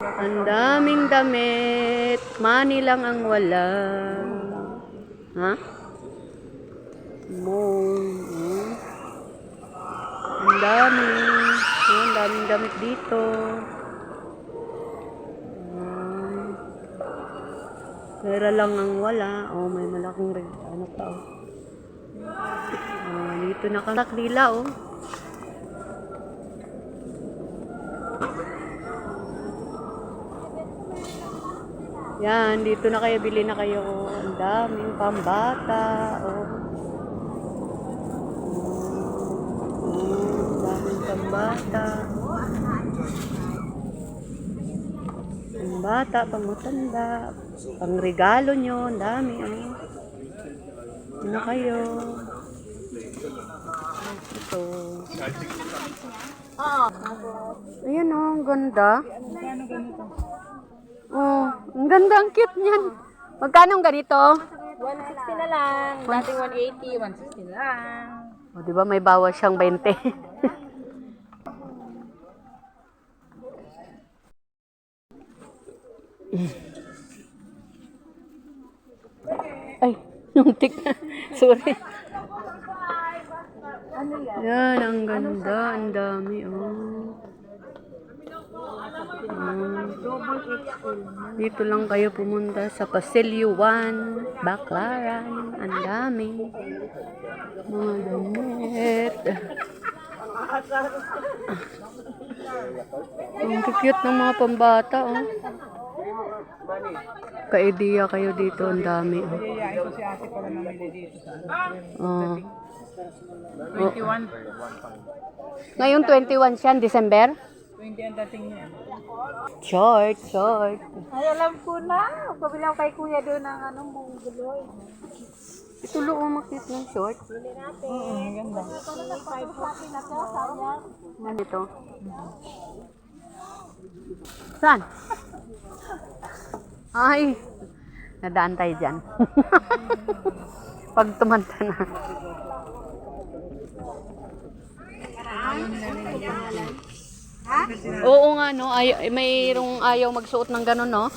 Ang daming damit. Money lang ang wala. Ha? Mall. Ang dami. Ang daming damit dito. Pera lang ang wala. Oh, may malaking ano pa oh. Dito nakakakdila oh. Yan, dito na kayo, bili na kayo. Ang daming pambata. Oh. Ang daming pambata. Pambata, pangmatanda. Pangregalo nyo, ang dami. Oh. Ano kayo? Ito. Ayan oh, ang ganda. Oh, ang ganda, ang cute niyan. Magkano ang ganito? 160 na lang. Dating 180, 160 na lang. O, di ba may bawas siyang 20? Ay, nuntik na. Sorry. Yan, ang ganda. Ang dami, oh. Dito lang kayo pumunta sa Pasilyo 1, Baclaran. Ang dami. Mga damit. Ang cute ng mga pambata, oh. Ka-idea kayo dito, ang dami, oh. Oh. 21. Ngayon 21 siya, December? 20 ang dating niya. Short, short. Ay, alam ko na. Pabilang kay kuya doon ng mong guloy. Ito lo, makit ng short. Bili natin. Ganda. 5 na to, sayang. Nandito. Saan? Ay, nadaan tayo dyan. Pag tumanta na. Oo nga, no? Mayroong ayaw magsuot ng gano'n, no?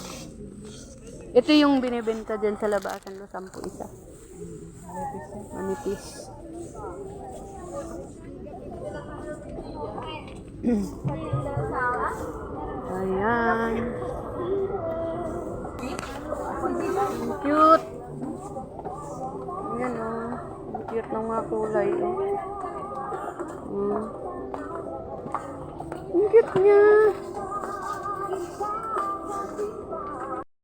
Ito yung binibenta dyan sa labasan, lo, 10 isa. Manipis. Ayan. Cute. Ayan, oh. Cute ng mga kulay, oh. Ang cute niya.